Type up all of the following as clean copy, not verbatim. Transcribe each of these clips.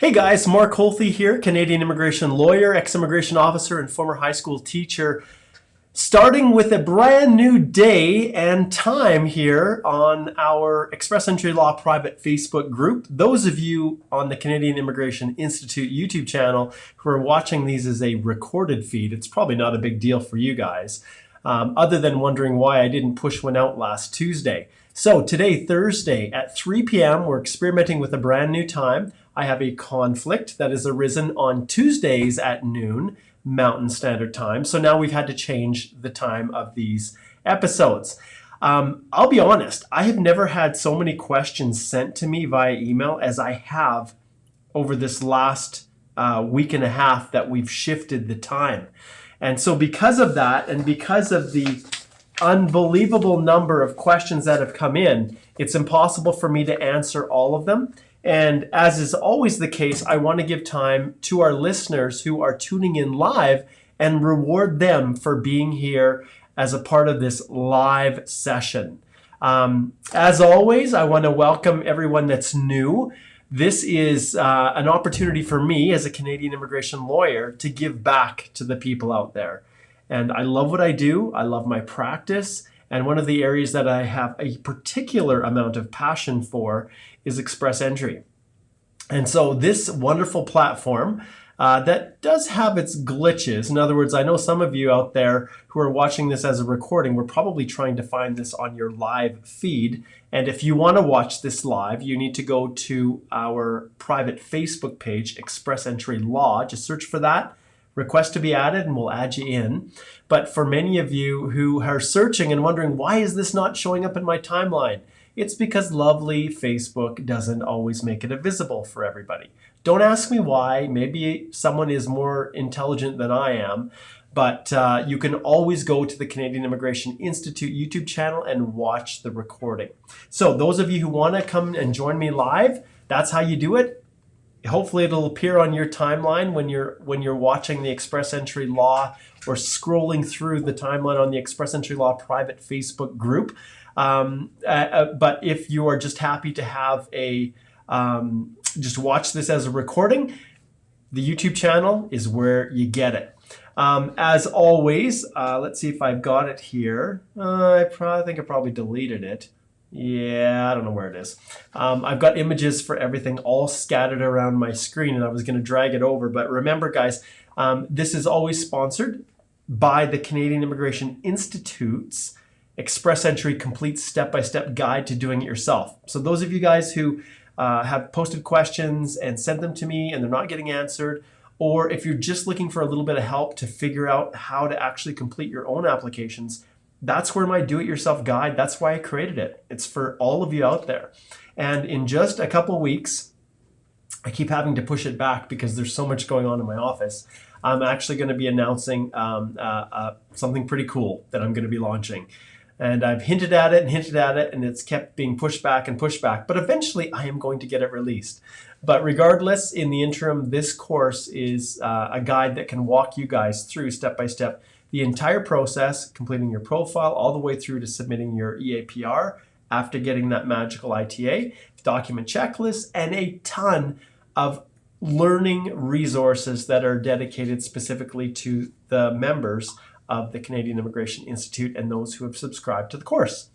Hey guys, Mark Holthe here, Canadian immigration lawyer, ex-immigration officer, and former high school teacher. Starting with a brand new day and time here on our Express Entry Law private Facebook group. Those of you on the Canadian Immigration Institute YouTube channel who are watching these as a recorded feed, it's probably not a big deal for you guys, other than wondering why I didn't push one out last Tuesday. So today, Thursday at 3 p.m., we're experimenting with a brand new time. I have a conflict that has arisen on Tuesdays at noon Mountain Standard Time. So now we've had to change the time of these episodes. I'll be honest, I have never had so many questions sent to me via email as I have over this last week and a half that we've shifted the time. And so because of that, and because of the unbelievable number of questions that have come in, it's impossible for me to answer all of them. And as is always the case, I want to give time to our listeners who are tuning in live and reward them for being here as a part of this live session. As always, I want to welcome everyone that's new. This is an opportunity for me as a Canadian immigration lawyer to give back to the people out there. And I love what I do. I love my practice. And one of the areas that I have a particular amount of passion for is Express Entry. And so this wonderful platform that does have its glitches. In other words, I know some of you out there who are watching this as a recording, we're probably trying to find this on your live feed. And if you want to watch this live, you need to go to our private Facebook page, Express Entry Law. Just search for that. Request to be added and we'll add you in. But for many of you who are searching and wondering, why is this not showing up in my timeline? It's because lovely Facebook doesn't always make it visible for everybody. Don't ask me why. Maybe someone is more intelligent than I am. But you can always go to the Canadian Immigration Institute YouTube channel and watch the recording. So those of you who want to come and join me live, that's how you do it. Hopefully it'll appear on your timeline when you're watching the Express Entry Law or scrolling through the timeline on the Express Entry Law private Facebook group. But if you are just happy to have just watch this as a recording, the YouTube channel is where you get it. As always, let's see if I've got it here. I think I probably deleted it. Yeah, I don't know where it is. I've got images for everything all scattered around my screen, and I was going to drag it over. But remember, guys, this is always sponsored by the Canadian Immigration Institute's Express Entry Complete Step-by-Step Guide to Doing It Yourself. So those of you guys who have posted questions and sent them to me and they're not getting answered, or if you're just looking for a little bit of help to figure out how to actually complete your own applications, that's where my do-it-yourself guide, that's why I created it. It's for all of you out there. And in just a couple weeks, I keep having to push it back because there's so much going on in my office. I'm actually going to be announcing something pretty cool that I'm going to be launching. And I've hinted at it, and it's kept being pushed back and pushed back. But eventually, I am going to get it released. But regardless, in the interim, this course is a guide that can walk you guys through step-by-step the entire process, completing your profile all the way through to submitting your EAPR after getting that magical ITA, document checklist, and a ton of learning resources that are dedicated specifically to the members of the Canadian Immigration Institute and those who have subscribed to the course.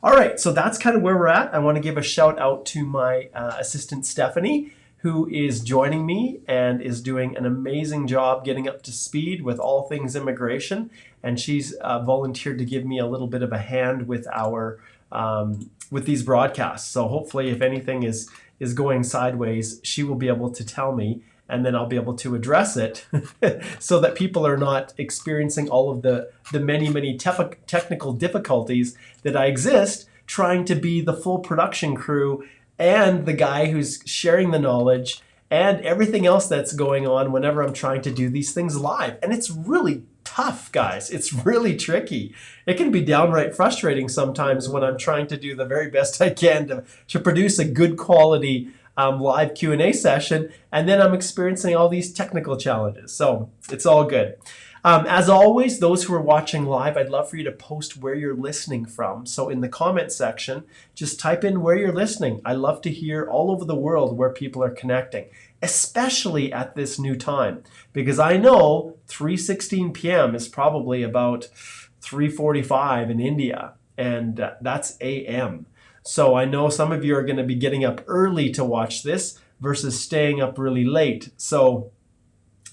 All right, so that's kind of where we're at. I want to give a shout out to my assistant, Stephanie, who is joining me and is doing an amazing job getting up to speed with all things immigration. And she's volunteered to give me a little bit of a hand with our with these broadcasts. So hopefully, if anything is going sideways, she will be able to tell me, and then I'll be able to address it so that people are not experiencing all of the many technical difficulties that I exist trying to be the full production crew and the guy who's sharing the knowledge and everything else that's going on whenever I'm trying to do these things live. And it's really tough, guys. It's really tricky. It can be downright frustrating sometimes when I'm trying to do the very best I can to produce a good quality live Q&A session, and then I'm experiencing all these technical challenges. So it's all good. As always, those who are watching live, I'd love for you to post where you're listening from. So in the comment section, just type in where you're listening. I love to hear all over the world where people are connecting, especially at this new time, because I know 3:16 p.m. is probably about 3:45 in India, and that's a.m. So I know some of you are going to be getting up early to watch this versus staying up really late. So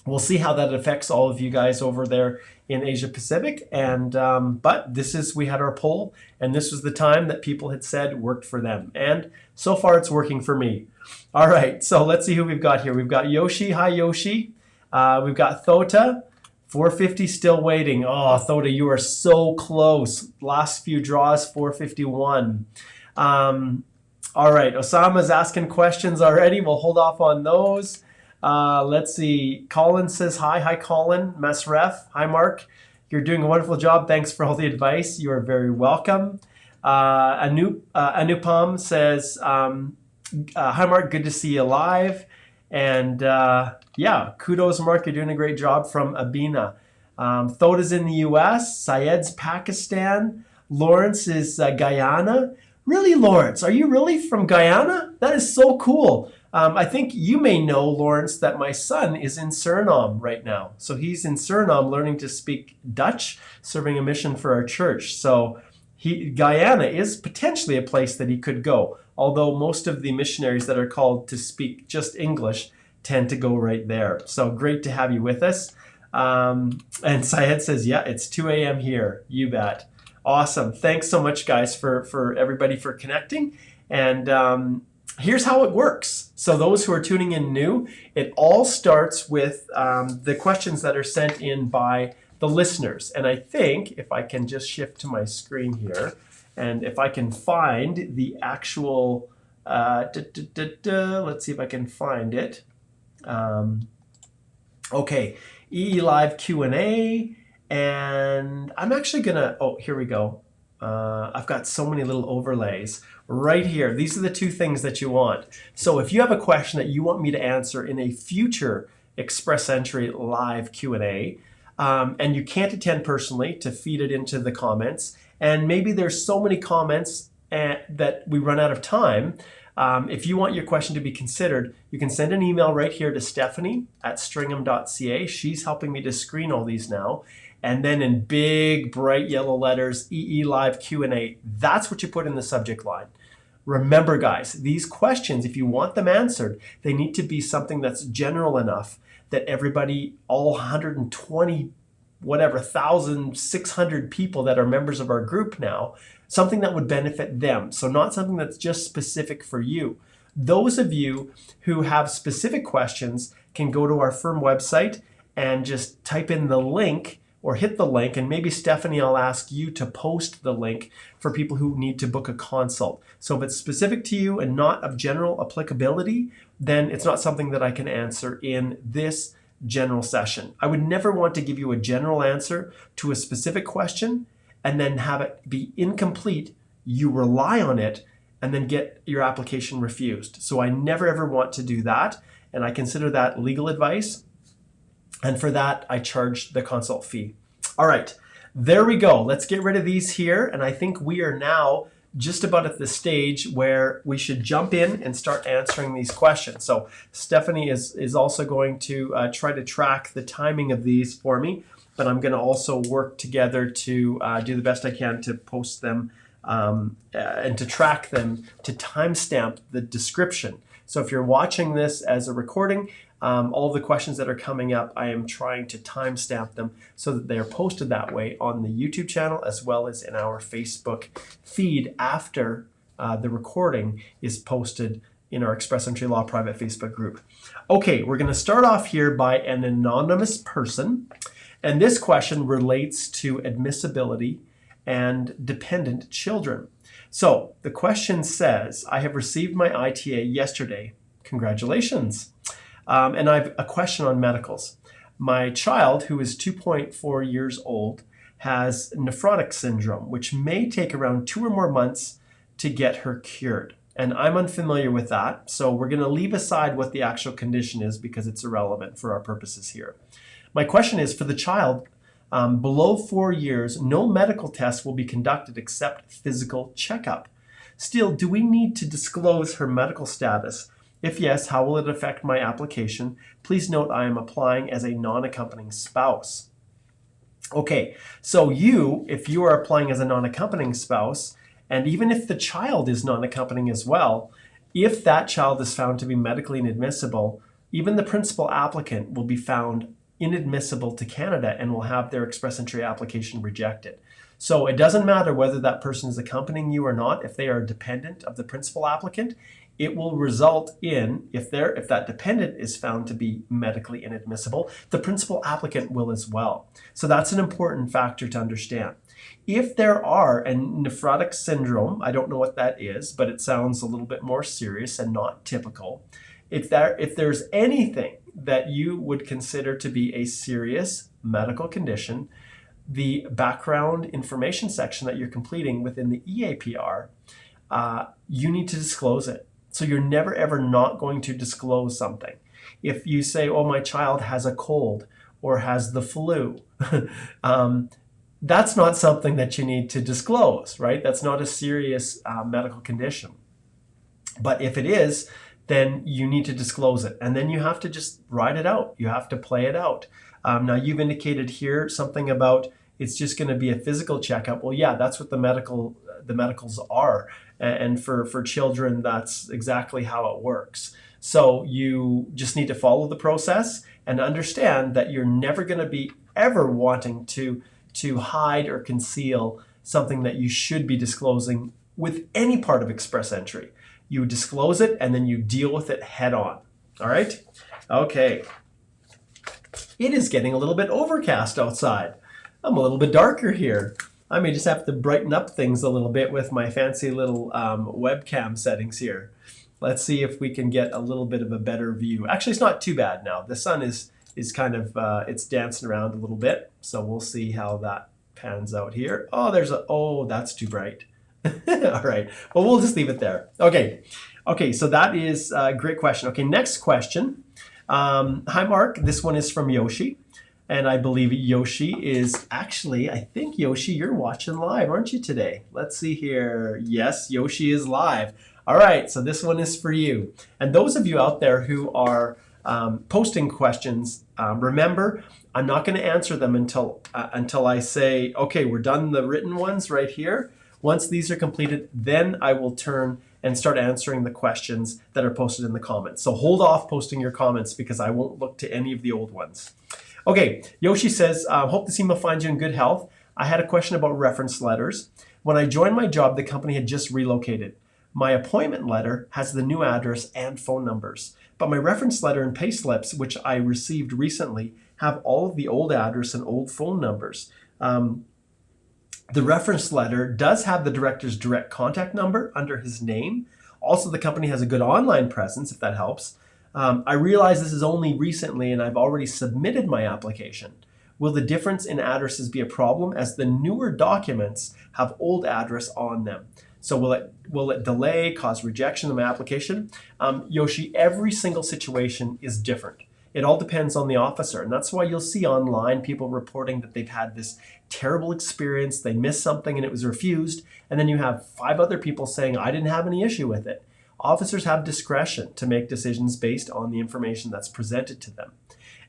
we'll see how that affects all of you guys over there in Asia Pacific. And but we had our poll, and this was the time that people had said worked for them. And so far it's working for me. All right, so let's see who we've got here. We've got Yoshi. Hi, Yoshi. We've got Thota. 450 still waiting. Oh, Thota, you are so close. Last few draws, 451. All right, Osama's asking questions already. We'll hold off on those. Let's see. Colin says hi. Hi, Colin. Masref. Hi, Mark. You're doing a wonderful job. Thanks for all the advice. You are very welcome. Anupam says, hi, Mark. Good to see you live. And yeah, kudos, Mark. You're doing a great job from Abina. Thoda's in the US. Syed's Pakistan. Lawrence is Guyana. Really, Lawrence? Are you really from Guyana? That is so cool. I think you may know, Lawrence, that my son is in Suriname right now. So he's in Suriname learning to speak Dutch, serving a mission for our church. So Guyana is potentially a place that he could go, although most of the missionaries that are called to speak just English tend to go right there. So great to have you with us. And Syed says, yeah, it's 2 a.m. here. You bet. Awesome. Thanks so much, guys, for everybody for connecting. And here's how it works. So those who are tuning in new, it all starts with the questions that are sent in by the listeners. And I think if I can just shift to my screen here, and if I can find the actual, let's see if I can find it. Okay, EE Live Q&A. And I'm actually gonna, oh, here we go. I've got so many little overlays right here. These are the two things that you want. So if you have a question that you want me to answer in a future Express Entry live Q&A, and you can't attend personally, to feed it into the comments, and maybe there's so many comments that we run out of time, if you want your question to be considered, you can send an email right here to Stephanie@stringham.ca. She's helping me to screen all these now. And then in big, bright yellow letters, EE Live Q&A. That's what you put in the subject line. Remember, guys, these questions, if you want them answered, they need to be something that's general enough that everybody, all 120, whatever, 1,600 people that are members of our group now, something that would benefit them. So not something that's just specific for you. Those of you who have specific questions can go to our firm website and just type in the link or hit the link, and maybe Stephanie, I'll ask you to post the link for people who need to book a consult. So if it's specific to you and not of general applicability, then it's not something that I can answer in this general session. I would never want to give you a general answer to a specific question and then have it be incomplete. You rely on it and then get your application refused. So I never ever want to do that, and I consider that legal advice. And for that, I charge the consult fee. All right, there we go. Let's get rid of these here. And I think we are now just about at the stage where we should jump in and start answering these questions. So Stephanie is also going to try to track the timing of these for me, but I'm going to also work together to do the best I can to post them and to track them, to timestamp the description. So if you're watching this as a recording, all the questions that are coming up, I am trying to timestamp them so that they are posted that way on the YouTube channel as well as in our Facebook feed after the recording is posted in our Express Entry Law Private Facebook group. Okay, we're going to start off here by an anonymous person. And this question relates to admissibility and dependent children. So the question says, I have received my ITA yesterday. Congratulations. And I have a question on medicals. My child, who is 2.4 years old, has nephrotic syndrome, which may take around 2 or more months to get her cured. And I'm unfamiliar with that, so we're going to leave aside what the actual condition is because it's irrelevant for our purposes here. My question is, for the child, Below 4 years, no medical test will be conducted except physical checkup. Still, do we need to disclose her medical status? If yes, how will it affect my application? Please note I am applying as a non-accompanying spouse. Okay, so if you are applying as a non-accompanying spouse, and even if the child is non-accompanying as well, if that child is found to be medically inadmissible, even the principal applicant will be found inadmissible to Canada and will have their express entry application rejected. So it doesn't matter whether that person is accompanying you or not. If they are dependent of the principal applicant, it will result in, if that dependent is found to be medically inadmissible, the principal applicant will as well. So that's an important factor to understand. If there are a nephrotic syndrome, I don't know what that is, but it sounds a little bit more serious and not typical. If there's anything that you would consider to be a serious medical condition, the background information section that you're completing within the EAPR, you need to disclose it. So you're never ever not going to disclose something. If you say, oh, my child has a cold or has the flu, that's not something that you need to disclose, right? That's not a serious medical condition. But if it is, then you need to disclose it. And then you have to just ride it out. You have to play it out. Now, you've indicated here something about it's just going to be a physical checkup. Well, yeah, that's what the medicals are. And for children, that's exactly how it works. So you just need to follow the process and understand that you're never going to be ever wanting to hide or conceal something that you should be disclosing with any part of express entry. You disclose it and then you deal with it head on. All right? Okay. It is getting a little bit overcast outside. I'm a little bit darker here. I may just have to brighten up things a little bit with my fancy little webcam settings here. Let's see if we can get a little bit of a better view. Actually, it's not too bad now. The sun is kind of, it's dancing around a little bit. So we'll see how that pans out here. Oh, that's too bright. All right, well, we'll just leave it there. Okay, so that is a great question. Okay, next question. Hi, Mark. This one is from Yoshi. And I believe Yoshi is actually, I think, Yoshi, you're watching live, aren't you, today? Let's see here. Yes, Yoshi is live. All right, so this one is for you. And those of you out there who are posting questions, remember, I'm not going to answer them until I say, okay, we're done the written ones right here. Once these are completed, then I will turn and start answering the questions that are posted in the comments. So hold off posting your comments because I won't look to any of the old ones. Okay, Yoshi says, hope this email finds you in good health. I had a question about reference letters. When I joined my job, the company had just relocated. My appointment letter has the new address and phone numbers, but my reference letter and pay slips, which I received recently, have all of the old address and old phone numbers. The reference letter does have the director's direct contact number under his name. Also, the company has a good online presence, if that helps. I realize this is only recently and I've already submitted my application. Will the difference in addresses be a problem as the newer documents have old address on them? So will it delay, cause rejection of my application? Yoshi, every single situation is different. It all depends on the officer. And that's why you'll see online people reporting that they've had this terrible experience, they missed something and it was refused. And then you have 5 other people saying, I didn't have any issue with it. Officers have discretion to make decisions based on the information that's presented to them.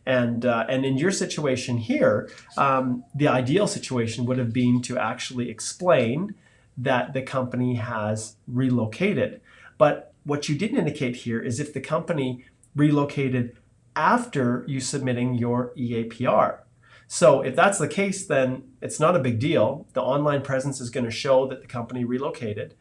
And in your situation here, the ideal situation would have been to actually explain that the company has relocated. But what you didn't indicate here is if the company relocated after you submitting your EAPR. So if that's the case, then it's not a big deal. The online presence is going to show that the company relocated.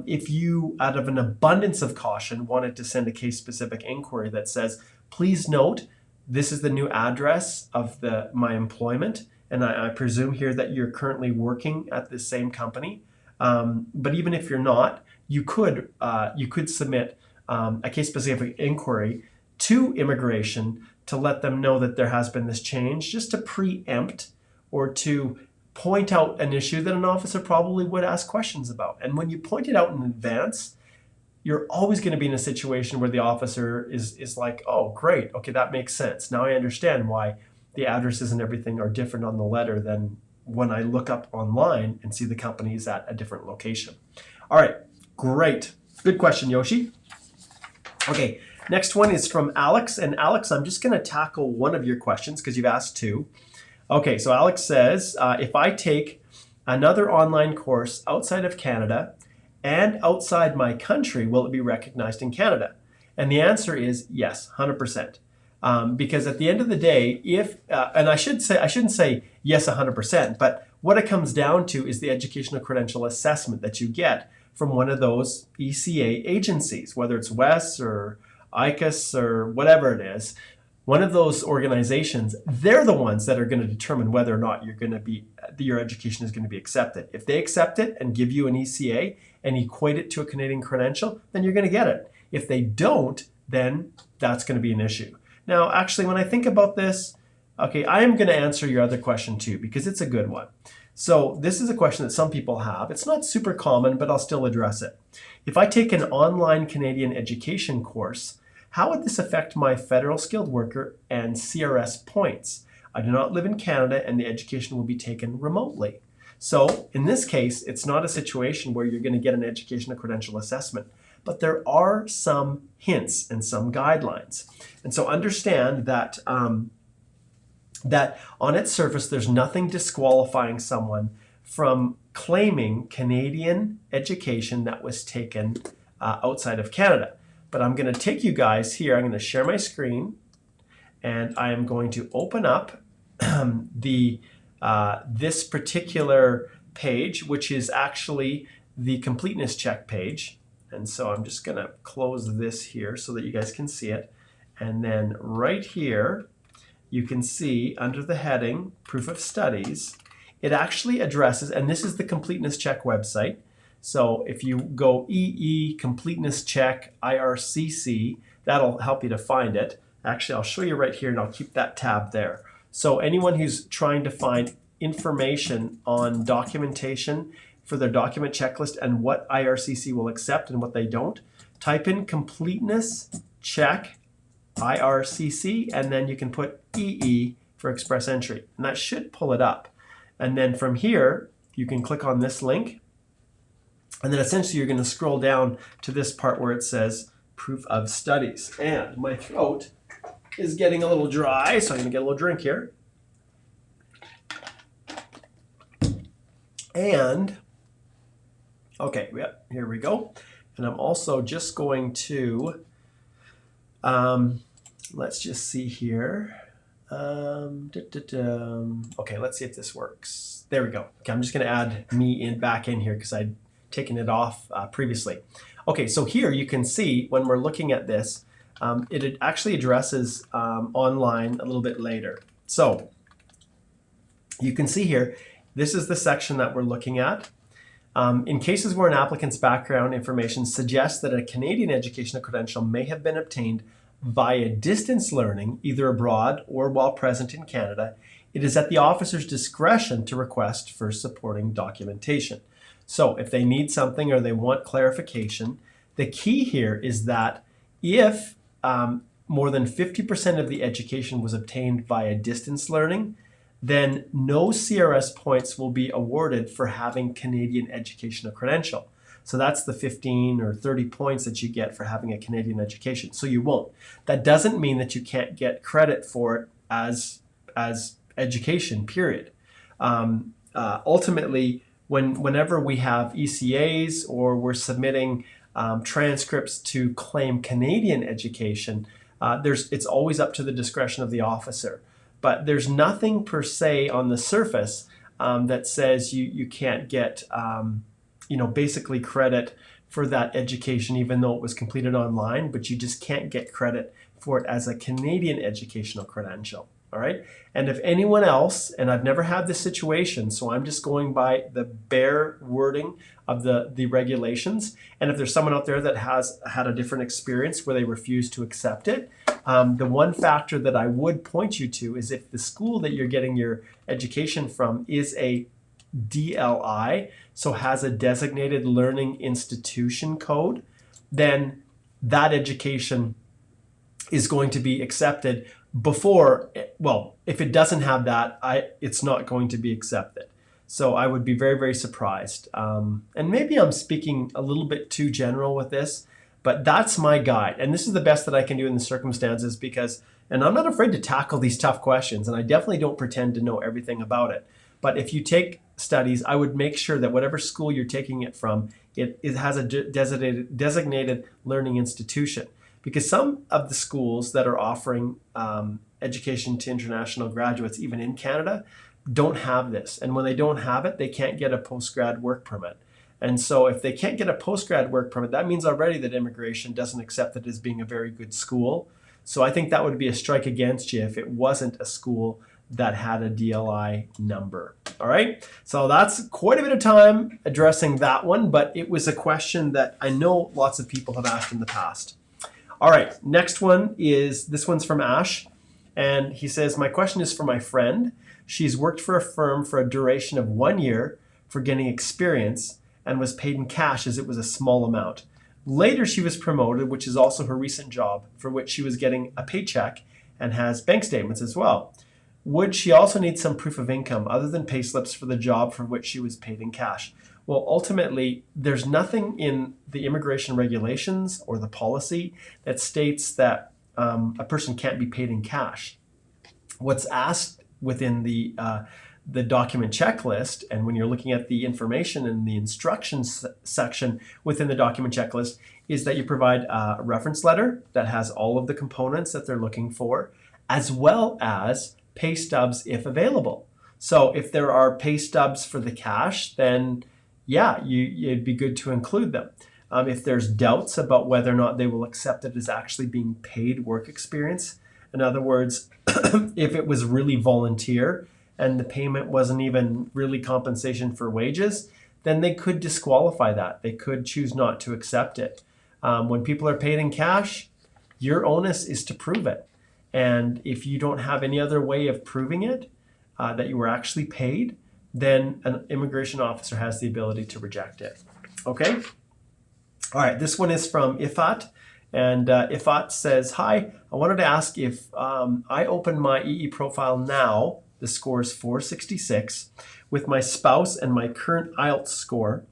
If you, out of an abundance of caution, wanted to send a case-specific inquiry that says, please note, this is the new address of my employment, and I presume here that you're currently working at the same company. But even if you're not, you could submit a case-specific inquiry to immigration to let them know that there has been this change, just to preempt or to point out an issue that an officer probably would ask questions about. And when you point it out in advance, you're always going to be in a situation where the officer is like, oh, great, okay, that makes sense. Now I understand why the addresses and everything are different on the letter than when I look up online and see the companies at a different location. All right, great. Good question, Yoshi. Okay, next one is from Alex. And Alex, I'm just going to tackle one of your questions because you've asked two. Okay, so Alex says, if I take another online course outside of Canada and outside my country, will it be recognized in Canada? And the answer is yes, 100%. Because at the end of the day, if, and I shouldn't say yes 100%, but what it comes down to is the educational credential assessment that you get from one of those ECA agencies, whether it's WES or ICAS or whatever it is. One of those organizations, they're the ones that are going to determine whether or not your education is going to be accepted. If they accept it and give you an ECA and equate it to a Canadian credential, then you're going to get it. If they don't, then that's going to be an issue. Now, actually, when I think about this, okay, I am going to answer your other question too, because it's a good one. So this is a question that some people have. It's not super common, but I'll still address it. If I take an online Canadian education course, how would this affect my federal skilled worker and CRS points? I do not live in Canada and the education will be taken remotely. So in this case, it's not a situation where you're going to get an educational credential assessment, but there are some hints and some guidelines. And so understand that that on its surface, there's nothing disqualifying someone from claiming Canadian education that was taken outside of Canada. But I'm going to take you guys here. I'm going to share my screen, and I am going to open up this particular page, which is actually the completeness check page. And so I'm just going to close this here so that you guys can see it. And then right here, you can see under the heading, Proof of Studies, it actually addresses, and this is the completeness check website. So if you go EE completeness check IRCC, that'll help you to find it. Actually, I'll show you right here and I'll keep that tab there. So anyone who's trying to find information on documentation for their document checklist and what IRCC will accept and what they don't, type in completeness check IRCC, and then you can put EE for Express Entry, and that should pull it up. And then from here, you can click on this link, and then essentially you're going to scroll down to this part where it says Proof of Studies. And my throat is getting a little dry, so I'm going to get a little drink here. And, okay, yep, here we go. And I'm also just going to, let's just see here. Okay, let's see if this works. There we go. Okay, I'm just going to add me back in here because I'd taken it off previously. Okay, so here you can see when we're looking at this, it actually addresses online a little bit later. So you can see here, this is the section that we're looking at. In cases where an applicant's background information suggests that a Canadian educational credential may have been obtained via distance learning, either abroad or while present in Canada, it is at the officer's discretion to request for supporting documentation. So if they need something or they want clarification, the key here is that if more than 50% of the education was obtained via distance learning, then no CRS points will be awarded for having Canadian educational credential. So that's the 15 or 30 points that you get for having a Canadian education. So you won't. That doesn't mean that you can't get credit for it as education, period. Ultimately, whenever we have ECAs or we're submitting transcripts to claim Canadian education, it's always up to the discretion of the officer. But there's nothing per se on the surface that says you can't get basically credit for that education, even though it was completed online, but you just can't get credit for it as a Canadian educational credential. All right. And if anyone else, and I've never had this situation, so I'm just going by the bare wording of the regulations. And if there's someone out there that has had a different experience where they refuse to accept it, the one factor that I would point you to is if the school that you're getting your education from is a DLI, so has a designated learning institution code, then that education is going to be accepted before, well, if it doesn't have that, it's not going to be accepted. So I would be very, very surprised. And maybe I'm speaking a little bit too general with this, but that's my guide. And this is the best that I can do in the circumstances because, and I'm not afraid to tackle these tough questions, and I definitely don't pretend to know everything about it. But if you take studies, I would make sure that whatever school you're taking it from, it has a designated learning institution. Because some of the schools that are offering education to international graduates, even in Canada, don't have this. And when they don't have it, they can't get a post-grad work permit. And so if they can't get a post-grad work permit, that means already that immigration doesn't accept it as being a very good school. So I think that would be a strike against you if it wasn't a school that had a DLI number. All right, so that's quite a bit of time addressing that one, but it was a question that I know lots of people have asked in the past. All right, next one is, this one's from Ash, and he says, my question is for my friend. She's worked for a firm for a duration of 1 year for getting experience and was paid in cash as it was a small amount. Later, she was promoted, which is also her recent job, for which she was getting a paycheck and has bank statements as well. Would she also need some proof of income other than pay slips for the job for which she was paid in cash? Well, ultimately, there's nothing in the immigration regulations or the policy that states that a person can't be paid in cash. What's asked within the document checklist, and when you're looking at the information in the instructions section within the document checklist, is that you provide a reference letter that has all of the components that they're looking for, as well as pay stubs if available. So if there are pay stubs for the cash, then yeah, it'd be good to include them. If there's doubts about whether or not they will accept it as actually being paid work experience, in other words, if it was really volunteer and the payment wasn't even really compensation for wages, then they could disqualify that. They could choose not to accept it. When people are paid in cash, your onus is to prove it. And if you don't have any other way of proving it, that you were actually paid, then an immigration officer has the ability to reject it. Okay? All right, this one is from Ifat. And Ifat says, hi, I wanted to ask if I open my EE profile now, the score is 466, with my spouse and my current IELTS score.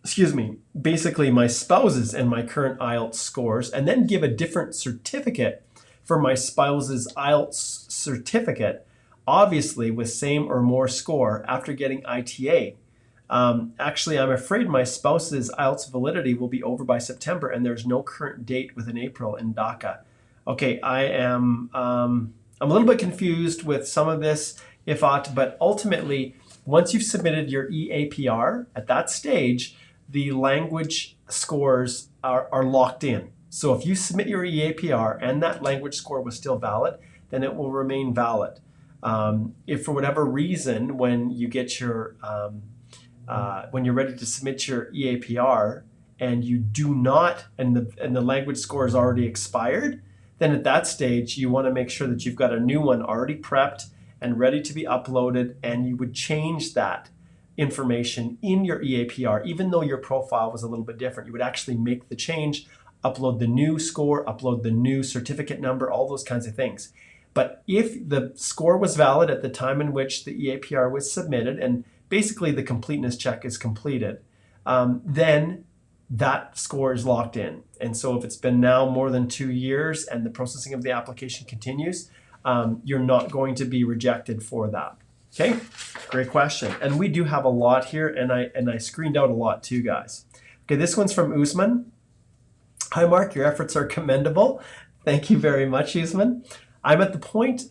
Excuse me, basically my spouse's and my current IELTS scores, and then give a different certificate for my spouse's IELTS certificate, obviously with same or more score after getting ITA. Actually, I'm afraid my spouse's IELTS validity will be over by September and there's no current date within April in DACA. Okay, I'm a little bit confused with some of this, Ifat, but ultimately, once you've submitted your EAPR, at that stage, the language scores are locked in. So if you submit your EAPR and that language score was still valid, then it will remain valid. If for whatever reason, when you get your when you're ready to submit your EAPR and you do not, and the language score is already expired, then at that stage you want to make sure that you've got a new one already prepped and ready to be uploaded, and you would change that information in your EAPR, even though your profile was a little bit different. You would actually make the change, upload the new score, upload the new certificate number, all those kinds of things. But if the score was valid at the time in which the EAPR was submitted, and basically the completeness check is completed, then that score is locked in. And so if it's been now more than 2 years and the processing of the application continues, you're not going to be rejected for that. Okay, great question. And we do have a lot here, and I screened out a lot too, guys. Okay, this one's from Usman. Hi, Mark, your efforts are commendable. Thank you very much, Usman. I'm at the post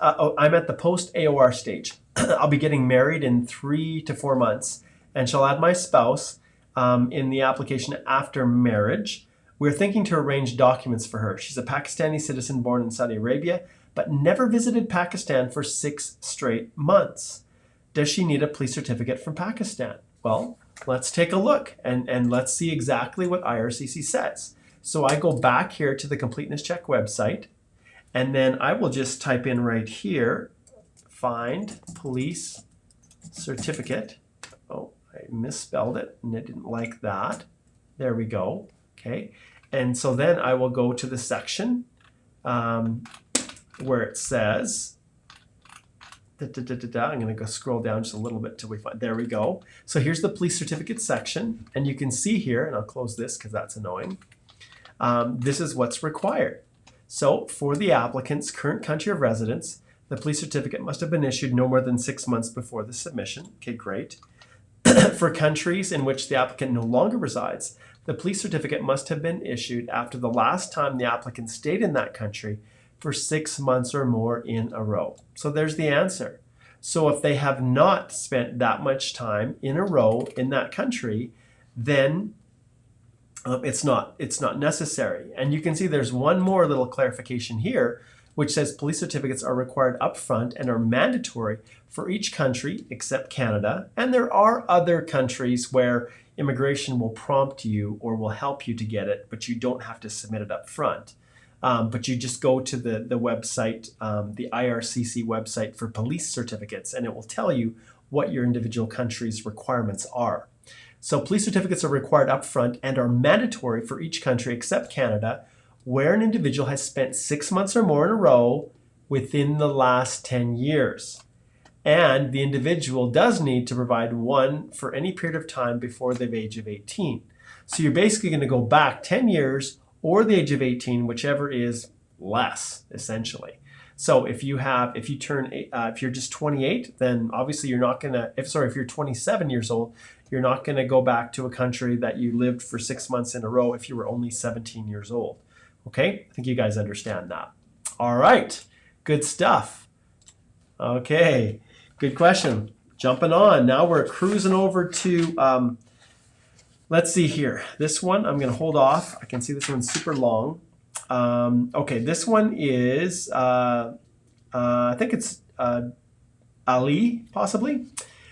AOR stage. I'll be getting married in 3 to 4 months and shall add my spouse in the application after marriage. We're thinking to arrange documents for her. She's a Pakistani citizen born in Saudi Arabia, but never visited Pakistan for 6 straight months. Does she need a police certificate from Pakistan? Well, let's take a look and let's see exactly what IRCC says. So I go back here to the completeness check website, and then I will just type in right here, find police certificate. Oh, I misspelled it and I didn't like that. There we go. Okay. And so then I will go to the section where it says, I'm going to go scroll down just a little bit till we find, there we go. So here's the police certificate section, and you can see here, and I'll close this because that's annoying. This is what's required. So for the applicant's current country of residence, the police certificate must have been issued no more than 6 months before the submission. Okay, great. For countries in which the applicant no longer resides, the police certificate must have been issued after the last time the applicant stayed in that country for 6 months or more in a row. So there's the answer. So if they have not spent that much time in a row in that country, then it's not necessary. And you can see there's one more little clarification here, which says police certificates are required upfront and are mandatory for each country except Canada. And there are other countries where immigration will prompt you or will help you to get it, but you don't have to submit it up front. But you just go to the website, the IRCC website for police certificates, and it will tell you what your individual country's requirements are. So police certificates are required upfront and are mandatory for each country except Canada, where an individual has spent 6 months or more in a row within the last 10 years. And the individual does need to provide one for any period of time before the age of 18. So you're basically going to go back 10 years or the age of 18, whichever is less, essentially. So if you're just 28, then obviously you're not going to, if you're 27 years old, you're not going to go back to a country that you lived for 6 months in a row if you were only 17 years old. Okay, I think you guys understand that. All right, good stuff. Okay, good question. Jumping on, now we're cruising over to, let's see here. This one, I'm going to hold off. I can see this one's super long. Okay, this one is, I think it's Ali, possibly.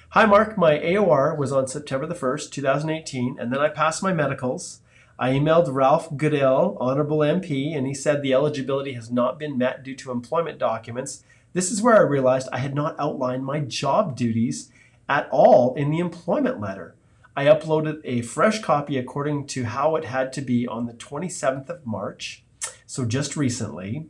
Hi, Mark. My AOR was on September the 1st, 2018, and then I passed my medicals. I emailed Ralph Goodell, Honorable MP, and he said the eligibility has not been met due to employment documents. This is where I realized I had not outlined my job duties at all in the employment letter. I uploaded a fresh copy according to how it had to be on the 27th of March, so just recently.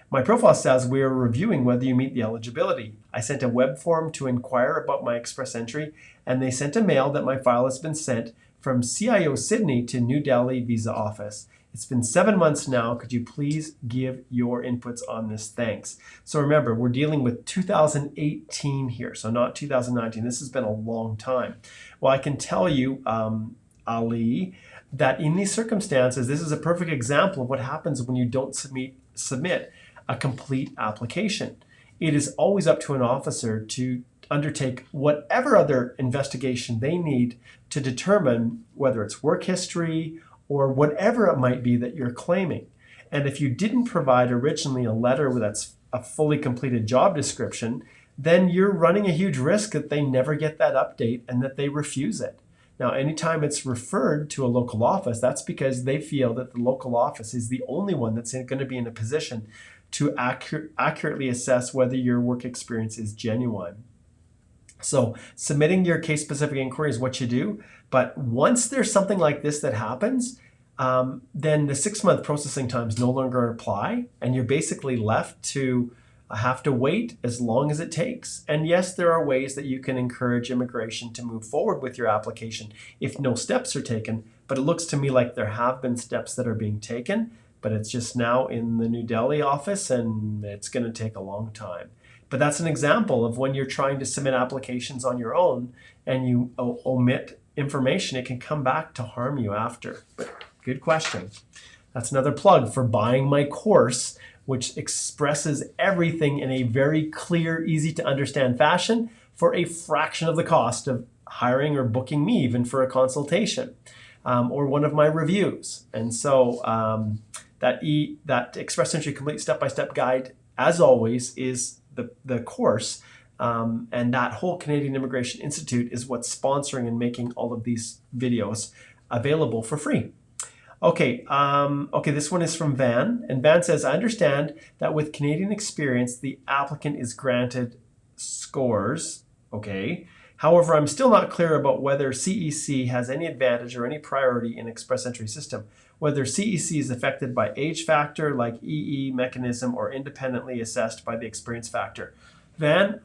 My profile says we are reviewing whether you meet the eligibility. I sent a web form to inquire about my Express Entry, and they sent a mail that my file has been sent from CIO Sydney to New Delhi Visa Office. It's been 7 months now. Could you please give your inputs on this? Thanks. So remember, we're dealing with 2018 here, so not 2019. This has been a long time. Well, I can tell you, Ali, that in these circumstances, this is a perfect example of what happens when you don't submit a complete application. It is always up to an officer to undertake whatever other investigation they need to determine whether it's work history or whatever it might be that you're claiming. And if you didn't provide originally a letter that's a fully completed job description, then you're running a huge risk that they never get that update and that they refuse it. Now, anytime it's referred to a local office, that's because they feel that the local office is the only one that's going to be in a position to accurately assess whether your work experience is genuine. So submitting your case-specific inquiry is what you do. But once there's something like this that happens, then the 6-month processing times no longer apply, and you're basically left to have to wait as long as it takes. And yes, there are ways that you can encourage immigration to move forward with your application if no steps are taken. But it looks to me like there have been steps that are being taken, but it's just now in the New Delhi office, and it's going to take a long time. But that's an example of when you're trying to submit applications on your own and you omit information, it can come back to harm you after. But good question. That's another plug for buying my course, which expresses everything in a very clear, easy to understand fashion for a fraction of the cost of hiring or booking me even for a consultation or one of my reviews. And so that Express Entry Complete Step-by-Step Guide, as always, is the course, and that whole Canadian Immigration Institute is what's sponsoring and making all of these videos available for free. Okay, this one is from Van, and Van says, I understand that with Canadian experience, the applicant is granted scores, okay. However, I'm still not clear about whether CEC has any advantage or any priority in Express Entry system. whether CEC is affected by age factor like EE mechanism or independently assessed by the experience factor. Van,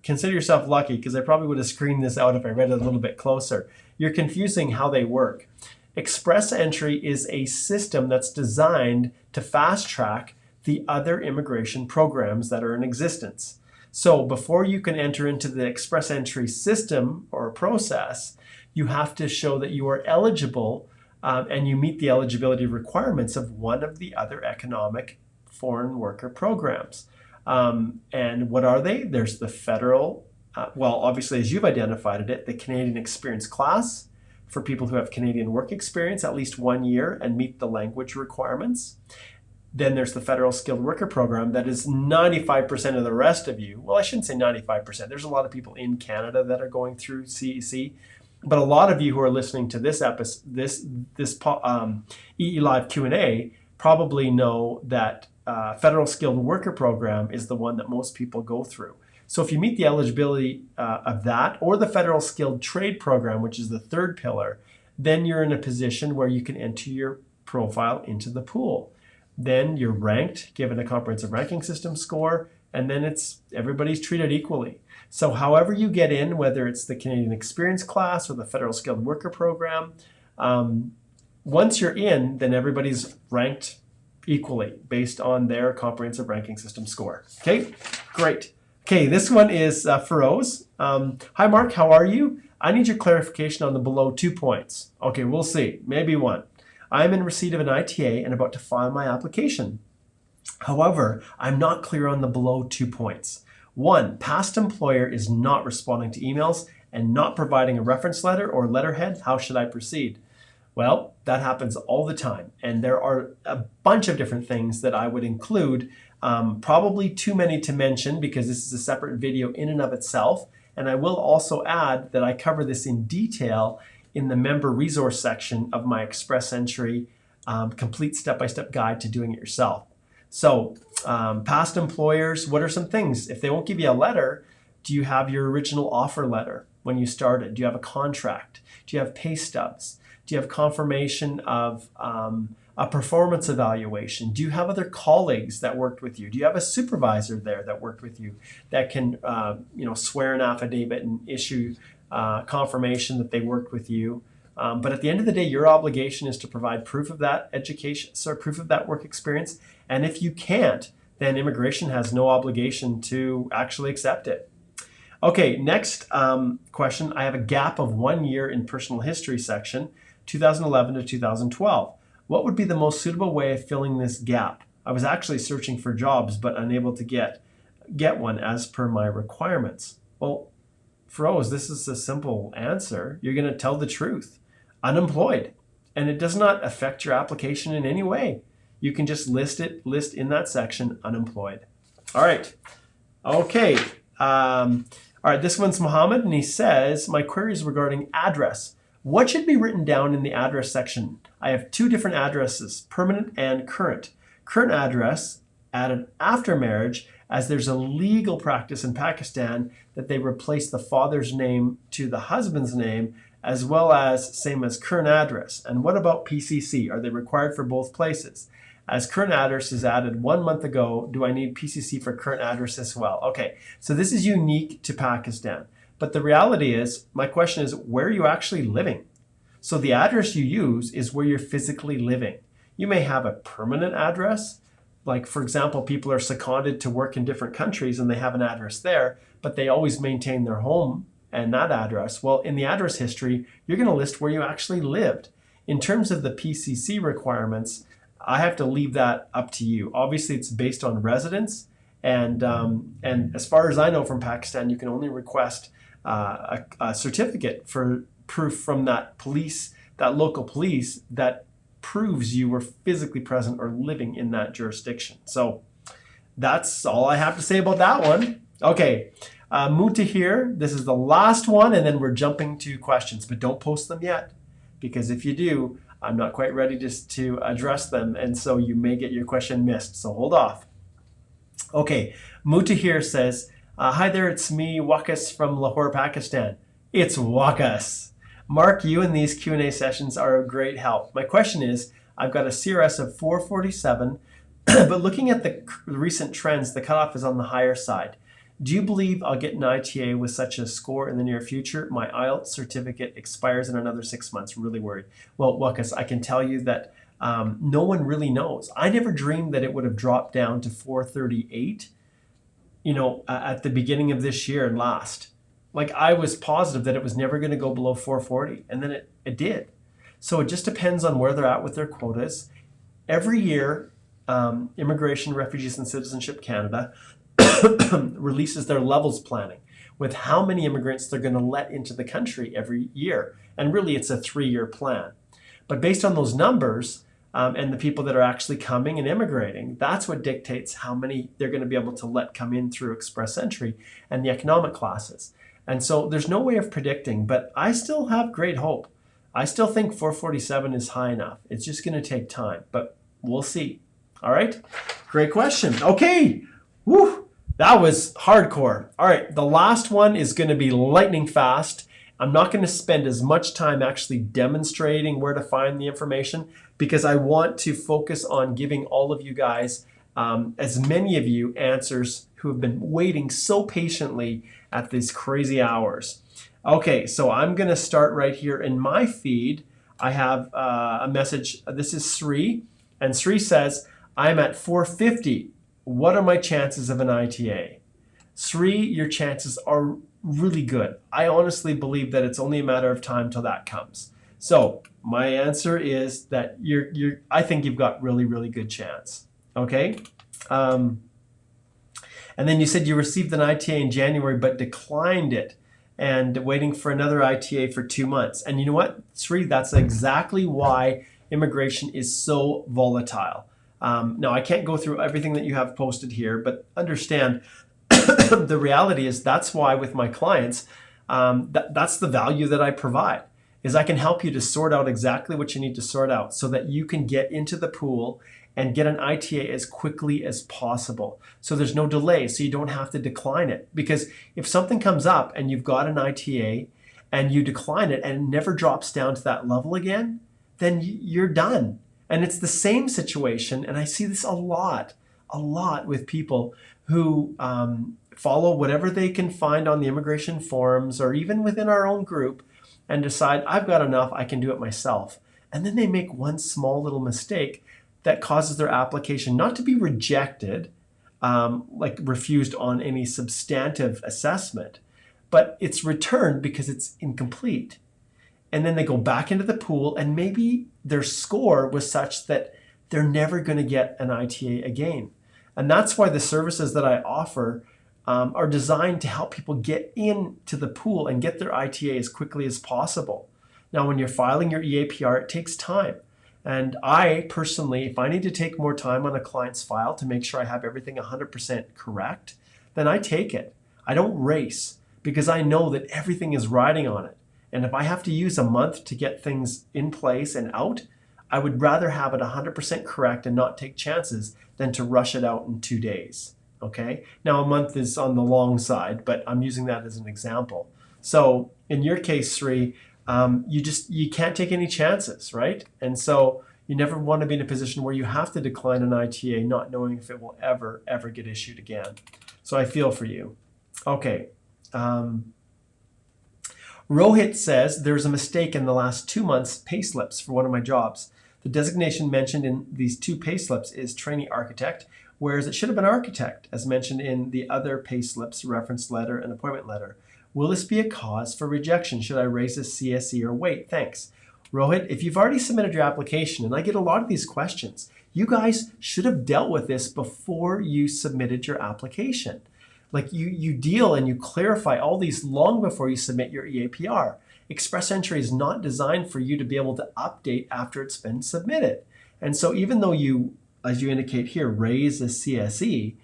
consider yourself lucky because I probably would have screened this out if I read it a little bit closer. You're confusing how they work. Express Entry is a system that's designed to fast track the other immigration programs that are in existence. So before you can enter into the Express Entry system or process, you have to show that you are eligible and you meet the eligibility requirements of one of the other economic foreign worker programs. And what are they? There's the federal, well, obviously, as you've identified it, the Canadian Experience Class for people who have Canadian work experience at least 1 year and meet the language requirements. Then there's the Federal Skilled Worker Program that is 95% of the rest of you. Well, I shouldn't say 95%. There's a lot of people in Canada that are going through CEC, but a lot of you who are listening to this episode, this EE Live Q&A probably know that Federal Skilled Worker Program is the one that most people go through. So if you meet the eligibility of that or the Federal Skilled Trade Program, which is the third pillar, then you're in a position where you can enter your profile into the pool. Then you're ranked, given a comprehensive ranking system score, and then everybody's treated equally. So however you get in, whether it's the Canadian Experience Class or the Federal Skilled Worker Program, once you're in, then everybody's ranked equally based on their comprehensive ranking system score. Okay, great. Okay, this one is Feroz. Hi, Mark, how are you? I need your clarification on the below 2 points. Okay, we'll see, maybe 1. I am in receipt of an ITA and about to file my application. However, I'm not clear on the below 2 points. 1, past employer is not responding to emails and not providing a reference letter or letterhead. How should I proceed? Well, that happens all the time. And there are a bunch of different things that I would include, probably too many to mention because this is a separate video in and of itself. And I will also add that I cover this in detail in the member resource section of my Express Entry complete step-by-step guide to doing it yourself. So past employers, what are some things? If they won't give you a letter, do you have your original offer letter when you started? Do you have a contract? Do you have pay stubs? Do you have confirmation of a performance evaluation? Do you have other colleagues that worked with you? Do you have a supervisor there that worked with you that can swear an affidavit and issue confirmation that they worked with you? But at the end of the day, your obligation is to provide proof of that proof of that work experience. And if you can't, then immigration has no obligation to actually accept it. Okay, next question. I have a gap of 1 year in personal history section, 2011 to 2012. What would be the most suitable way of filling this gap? I was actually searching for jobs, but unable to get one as per my requirements. Well, Feroz, this is a simple answer. You're going to tell the truth. Unemployed. And it does not affect your application in any way. You can just list in that section, unemployed. All right. Okay. All right, this one's Mohammed, and he says, my query is regarding address. What should be written down in the address section? I have 2 different addresses, permanent and current. Current address added after marriage, as there's a legal practice in Pakistan that they replace the father's name to the husband's name, as well as same as current address. And what about PCC? Are they required for both places? As current address is added 1 month ago, do I need PCC for current address as well? Okay, so this is unique to Pakistan. But the reality is, my question is, where are you actually living? So the address you use is where you're physically living. You may have a permanent address. Like, for example, people are seconded to work in different countries and they have an address there, but they always maintain their home and that address. Well, in the address history, you're going to list where you actually lived. In terms of the PCC requirements, I have to leave that up to you. Obviously, it's based on residence. And as far as I know from Pakistan, you can only request a certificate for proof from that local police that proves you were physically present or living in that jurisdiction. So that's all I have to say about that one. Okay, Mutahir, this is the last one, and then we're jumping to questions, but don't post them yet, because if you do, I'm not quite ready to address them, and so you may get your question missed, so hold off. Okay, Mutahir says, hi there, it's me, Wakas from Lahore, Pakistan. It's Wakas. Mark, you and these Q&A sessions are a great help. My question is, I've got a CRS of 447, but looking at the recent trends, the cutoff is on the higher side. Do you believe I'll get an ITA with such a score in the near future? My IELTS certificate expires in another 6 months. Really worried. Well, Wakas, I can tell you that no one really knows. I never dreamed that it would have dropped down to 438, at the beginning of this year and last. Like, I was positive that it was never going to go below 440, and then it did. So it just depends on where they're at with their quotas. Every year, Immigration, Refugees, and Citizenship Canada releases their levels planning with how many immigrants they're going to let into the country every year. And really, it's a 3-year plan. But based on those numbers and the people that are actually coming and immigrating, that's what dictates how many they're going to be able to let come in through Express Entry and the economic classes. And so there's no way of predicting, but I still have great hope. I still think 447 is high enough. It's just going to take time, but we'll see. All right, great question. Okay, woo, that was hardcore. All right, the last one is going to be lightning fast. I'm not going to spend as much time actually demonstrating where to find the information because I want to focus on giving all of you guys, as many of you, answers who have been waiting so patiently at these crazy hours. Okay, so I'm going to start right here in my feed. I have a message. This is Sri, and Sri says, I'm at 450. What are my chances of an ITA? Sri, your chances are really good. I honestly believe that it's only a matter of time till that comes. So my answer is that I think you've got really, really good chance. Okay. And then you said you received an ITA in January, but declined it and waiting for another ITA for 2 months. And you know what, Sri, that's exactly why immigration is so volatile. Now, I can't go through everything that you have posted here, but understand the reality is that's why with my clients, that's the value that I provide, is I can help you to sort out exactly what you need to sort out so that you can get into the pool and get an ITA as quickly as possible. So there's no delay, so you don't have to decline it. Because if something comes up and you've got an ITA and you decline it and it never drops down to that level again, then you're done. And it's the same situation, and I see this a lot with people who follow whatever they can find on the immigration forums or even within our own group and decide, I've got enough, I can do it myself. And then they make one small little mistake that causes their application not to be rejected, like refused on any substantive assessment, but it's returned because it's incomplete. And then they go back into the pool and maybe their score was such that they're never going to get an ITA again. And that's why the services that I offer are designed to help people get into the pool and get their ITA as quickly as possible. Now, when you're filing your EAPR, it takes time. And I personally, if I need to take more time on a client's file to make sure I have everything 100% correct, then I take it. I don't race because I know that everything is riding on it. And if I have to use a month to get things in place and out, I would rather have it 100% correct and not take chances than to rush it out in 2 days. Okay? Now, a month is on the long side, but I'm using that as an example. So in your case, Sri, you can't take any chances, right? And so you never want to be in a position where you have to decline an ITA not knowing if it will ever get issued again. So I feel for you. Okay. Rohit says there's a mistake in the last 2 months payslips for one of my jobs. The designation mentioned in these 2 payslips is trainee architect, whereas it should have been architect, as mentioned in the other payslips, reference letter, and appointment letter. Will this be a cause for rejection? Should I raise a CSE or wait? Thanks. Rohit, if you've already submitted your application, and I get a lot of these questions, you guys should have dealt with this before you submitted your application. Like you deal and you clarify all these long before you submit your EAPR. Express Entry is not designed for you to be able to update after it's been submitted. And so even though you, as you indicate here, raise a CSE,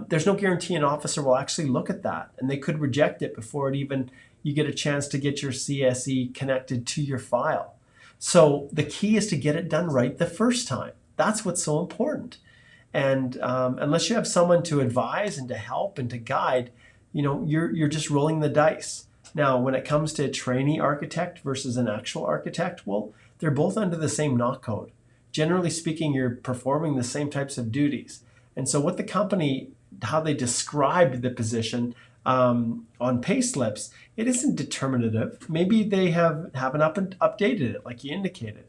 there's no guarantee an officer will actually look at that, and they could reject it before you get a chance to get your CSE connected to your file. So the key is to get it done right the first time. That's what's so important. And unless you have someone to advise and to help and to guide, you're just rolling the dice. Now, when it comes to a trainee architect versus an actual architect, well, they're both under the same knock code. generally speaking, you're performing the same types of duties. And so what the company, how they described the position on pay slips, it isn't determinative. Maybe they haven't updated it like you indicated.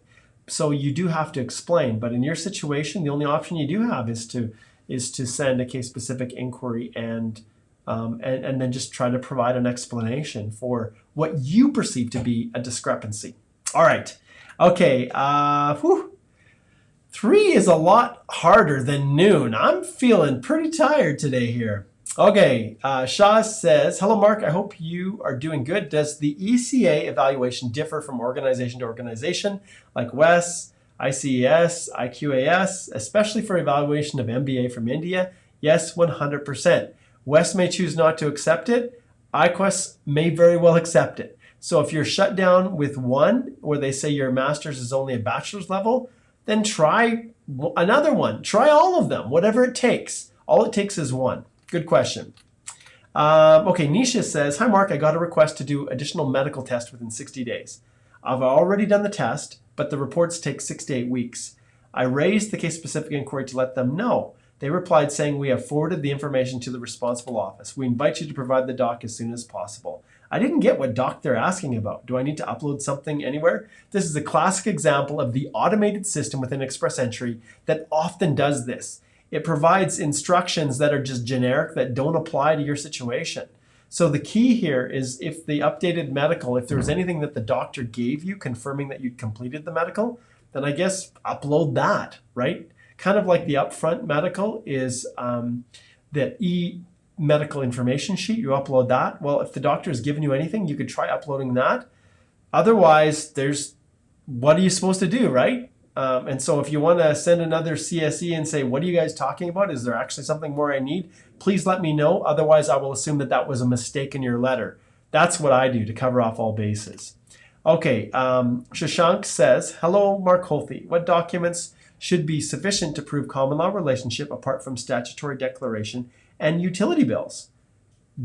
So you do have to explain. But in your situation, the only option you do have is to send a case-specific inquiry and then just try to provide an explanation for what you perceive to be a discrepancy. All right. Okay. 3 is a lot harder than noon. I'm feeling pretty tired today here. Okay, Shaw says, hello, Mark. I hope you are doing good. Does the ECA evaluation differ from organization to organization, like WES, ICES, IQAS, especially for evaluation of MBA from India? Yes, 100%. WES may choose not to accept it. IQAS may very well accept it. So if you're shut down with one, where they say your master's is only a bachelor's level, then try another one. Try all of them, whatever it takes. All it takes is one. Good question. Okay, Nisha says, hi, Mark. I got a request to do additional medical test within 60 days. I've already done the test, but the reports take 6 to 8 weeks. I raised the case-specific inquiry to let them know. They replied saying, we have forwarded the information to the responsible office. We invite you to provide the doc as soon as possible. I didn't get what doc they're asking about. Do I need to upload something anywhere? This is a classic example of the automated system within Express Entry that often does this. It provides instructions that are just generic, that don't apply to your situation. So the key here is if the updated medical, if there was anything that the doctor gave you confirming that you'd completed the medical, then I guess upload that, right? Kind of like the upfront medical is the e-medical information sheet, you upload that. Well, if the doctor has given you anything, you could try uploading that. Otherwise, what are you supposed to do, right? And so if you want to send another CSE and say, what are you guys talking about? Is there actually something more I need? Please let me know. Otherwise, I will assume that that was a mistake in your letter. That's what I do to cover off all bases. Okay, Shashank says, hello, Mark Holthe. What documents should be sufficient to prove common law relationship apart from statutory declaration and utility bills?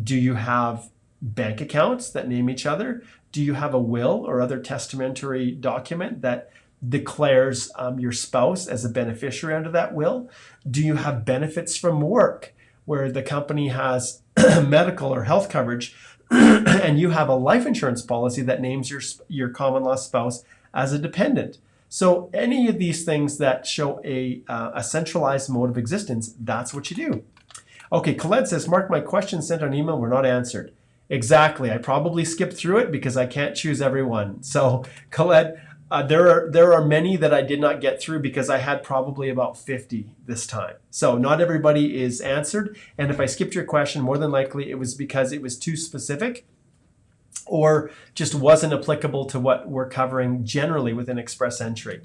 Do you have bank accounts that name each other? Do you have a will or other testamentary document that declares your spouse as a beneficiary under that will? Do you have benefits from work where the company has medical or health coverage and you have a life insurance policy that names your common law spouse as a dependent? So any of these things that show a centralized mode of existence, that's what you do. Okay, Colette says, Mark, my questions sent on email were not answered. Exactly. I probably skipped through it because I can't choose everyone. So Colette, there are many that I did not get through because I had probably about 50 this time. So not everybody is answered. And if I skipped your question, more than likely it was because it was too specific or just wasn't applicable to what we're covering generally within Express Entry.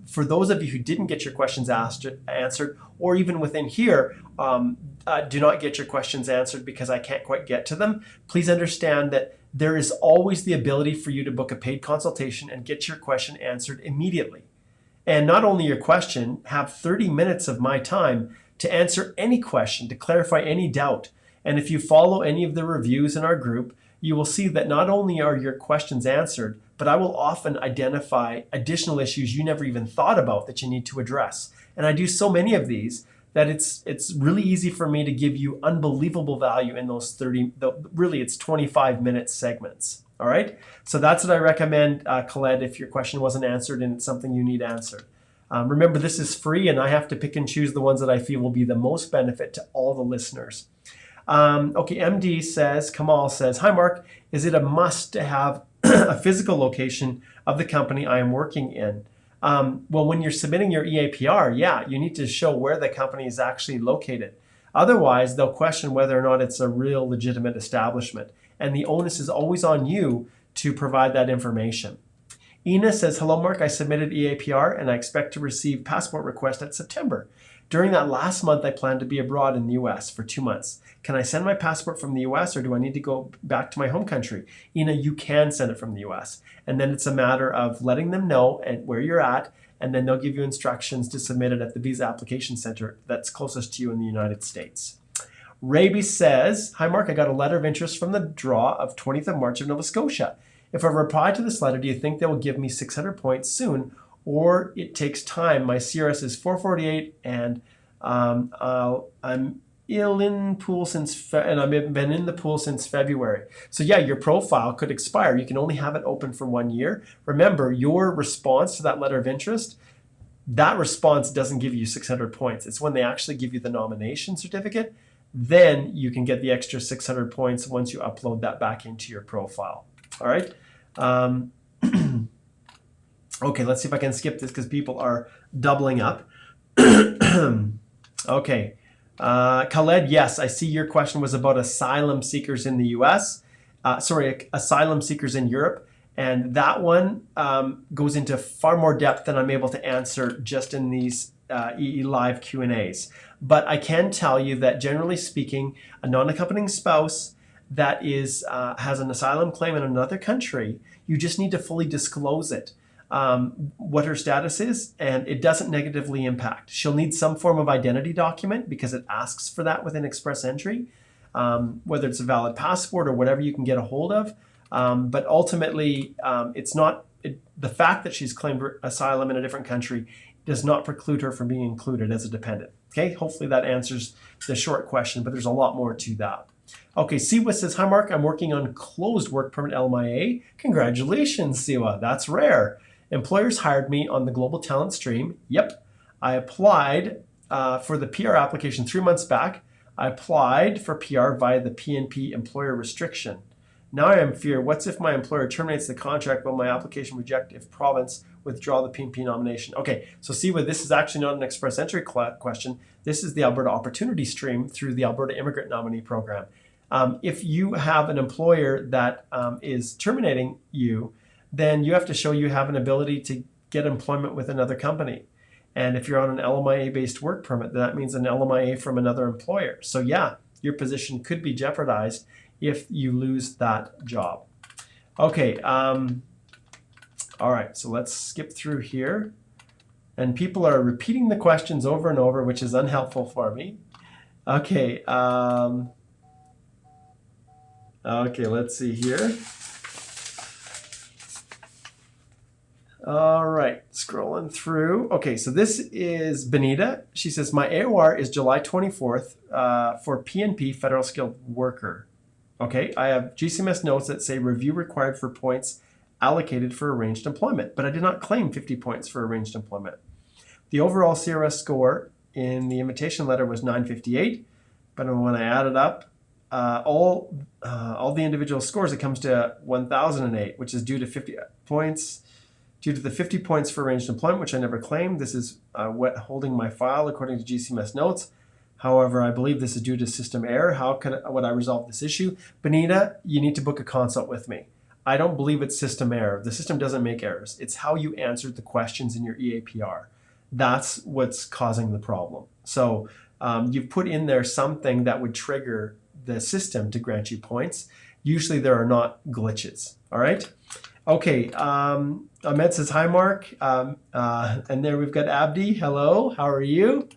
For those of you who didn't get your questions answered, or even within here, do not get your questions answered because I can't quite get to them, please understand that there is always the ability for you to book a paid consultation and get your question answered immediately. And not only your question, have 30 minutes of my time to answer any question, to clarify any doubt. And if you follow any of the reviews in our group, you will see that not only are your questions answered, but I will often identify additional issues you never even thought about that you need to address. And I do so many of these that it's really easy for me to give you unbelievable value in those really it's 25-minute segments. All right. So that's what I recommend, Colette, if your question wasn't answered and it's something you need answered. Remember, this is free and I have to pick and choose the ones that I feel will be the most benefit to all the listeners. Okay, MD says, Kamal says, hi, Mark, is it a must to have a physical location of the company I am working in? Well, when you're submitting your EAPR, yeah, you need to show where the company is actually located. Otherwise, they'll question whether or not it's a real legitimate establishment. And the onus is always on you to provide that information. Ina says, hello, Mark, I submitted EAPR and I expect to receive passport request at September. During that last month, I plan to be abroad in the US for 2 months. Can I send my passport from the US or do I need to go back to my home country? Ina, you can send it from the US. And then it's a matter of letting them know where you're at, and then they'll give you instructions to submit it at the Visa Application Center that's closest to you in the United States. Raby says, hi, Mark, I got a letter of interest from the draw of 20th of March of Nova Scotia. If I reply to this letter, do you think they will give me 600 points soon, or it takes time. My CRS is 448, and I'm in pool since and I've been in the pool since February. So yeah, your profile could expire. You can only have it open for 1 year. Remember, your response to that letter of interest, that response doesn't give you 600 points. It's when they actually give you the nomination certificate, then you can get the extra 600 points once you upload that back into your profile. All right. Okay, let's see if I can skip this because people are doubling up. Okay. Khaled, yes, I see your question was about asylum seekers in the US. Asylum seekers in Europe. And that one goes into far more depth than I'm able to answer just in these EE Live Q&As. But I can tell you that generally speaking, a non-accompanying spouse that is has an asylum claim in another country, you just need to fully disclose it, what her status is, and it doesn't negatively impact. She'll need some form of identity document because it asks for that within Express Entry, whether it's a valid passport or whatever you can get a hold of. But ultimately, it's not the fact that she's claimed asylum in a different country does not preclude her from being included as a dependent. Okay, hopefully that answers the short question, but there's a lot more to that. Okay, Siwa says, hi Mark, I'm working on closed work permit LMIA. Congratulations, Siwa, that's rare. Employers hired me on the Global Talent Stream. Yep, I applied for the PR application 3 months back. I applied for PR via the PNP employer restriction. Now I am fear, what's if my employer terminates the contract but my application reject if province withdraw the PNP nomination? Okay, so see what this is actually not an Express Entry question. This is the Alberta Opportunity Stream through the Alberta Immigrant Nominee Program. If you have an employer that is terminating you, then you have to show you have an ability to get employment with another company. And if you're on an LMIA-based work permit, that means an LMIA from another employer. So yeah, your position could be jeopardized if you lose that job. Okay, all right, so let's skip through here. And people are repeating the questions over and over, which is unhelpful for me. Okay, okay, let's see here. All right, scrolling through. Okay, so this is Benita. She says, my AOR is July 24th for PNP Federal Skilled Worker. Okay, I have GCMS notes that say review required for points allocated for arranged employment, but I did not claim 50 points for arranged employment. The overall CRS score in the invitation letter was 958, but when I added up all the individual scores, it comes to 1008, which is due to 50 points, due to the 50 points for arranged employment, which I never claimed. This is holding my file according to GCMS notes. However, I believe this is due to system error. How would I resolve this issue? Benita, you need to book a consult with me. I don't believe it's system error. The system doesn't make errors. It's how you answered the questions in your EAPR. That's what's causing the problem. So you've put in there something that would trigger the system to grant you points. Usually there are not glitches, all right? Okay, Ahmed says, hi, Mark. And there we've got Abdi. Hello, how are you?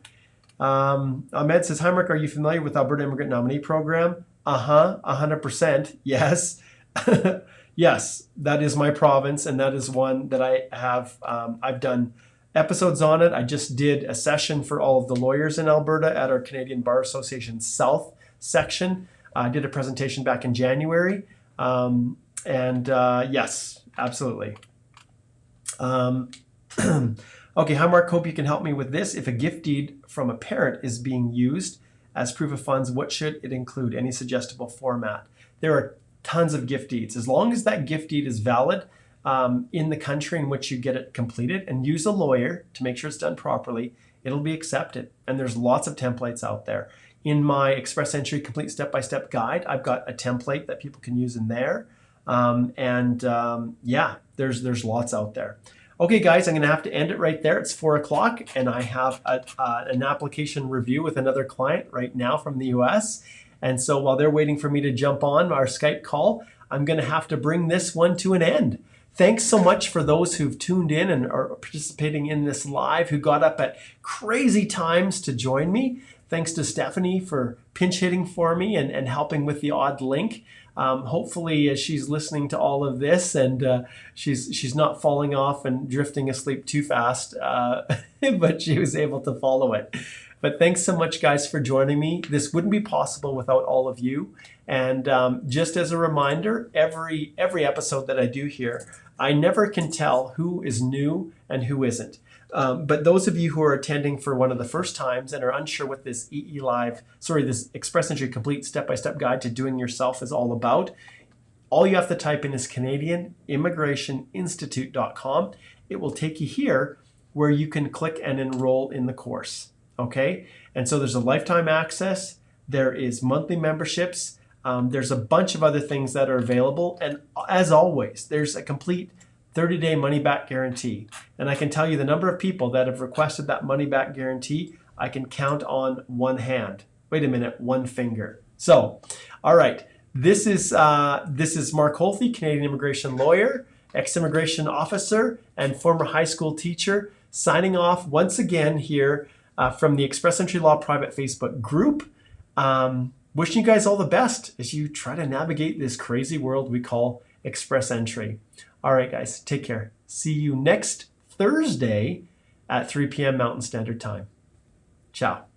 Ahmed says, hi, Mark, are you familiar with Alberta Immigrant Nominee Program? 100%, yes. Yes, that is my province, and that is one that I have, I've done episodes on it. I just did a session for all of the lawyers in Alberta at our Canadian Bar Association South section. I did a presentation back in January, yes, absolutely. Okay, hi Mark, hope you can help me with this. If a gift deed from a parent is being used as proof of funds, what should it include? Any suggestible format? There are tons of gift deeds. As long as that gift deed is valid in the country in which you get it completed, and use a lawyer to make sure it's done properly, it'll be accepted. And there's lots of templates out there. In my Express Entry Complete Step-by-Step Guide, I've got a template that people can use in there. Yeah, there's lots out there. Okay, guys, I'm going to have to end it right there. It's 4 o'clock, and I have an application review with another client right now from the US. And so while they're waiting for me to jump on our Skype call, I'm going to have to bring this one to an end. Thanks so much for those who've tuned in and are participating in this live, who got up at crazy times to join me. Thanks to Stephanie for pinch hitting for me and helping with the odd link. Hopefully she's listening to all of this and she's not falling off and drifting asleep too fast, but she was able to follow it. But thanks so much, guys, for joining me. This wouldn't be possible without all of you. And just as a reminder, every episode that I do here, I never can tell who is new and who isn't. But those of you who are attending for one of the first times and are unsure what this this Express Entry Complete Step-by-Step Guide to Doing Yourself is all about, all you have to type in is CanadianImmigrationInstitute.com. It will take you here where you can click and enroll in the course. Okay? And so there's a lifetime access, there is monthly memberships, there's a bunch of other things that are available. And as always, there's a complete 30-day money-back guarantee. And I can tell you the number of people that have requested that money-back guarantee, I can count on one hand. Wait a minute, one finger. So, all right, this is Mark Holthe, Canadian immigration lawyer, ex-immigration officer, and former high school teacher, signing off once again here from the Express Entry Law Private Facebook group. Wishing you guys all the best as you try to navigate this crazy world we call Express Entry. All right, guys, take care. See you next Thursday at 3 p.m. Mountain Standard Time. Ciao.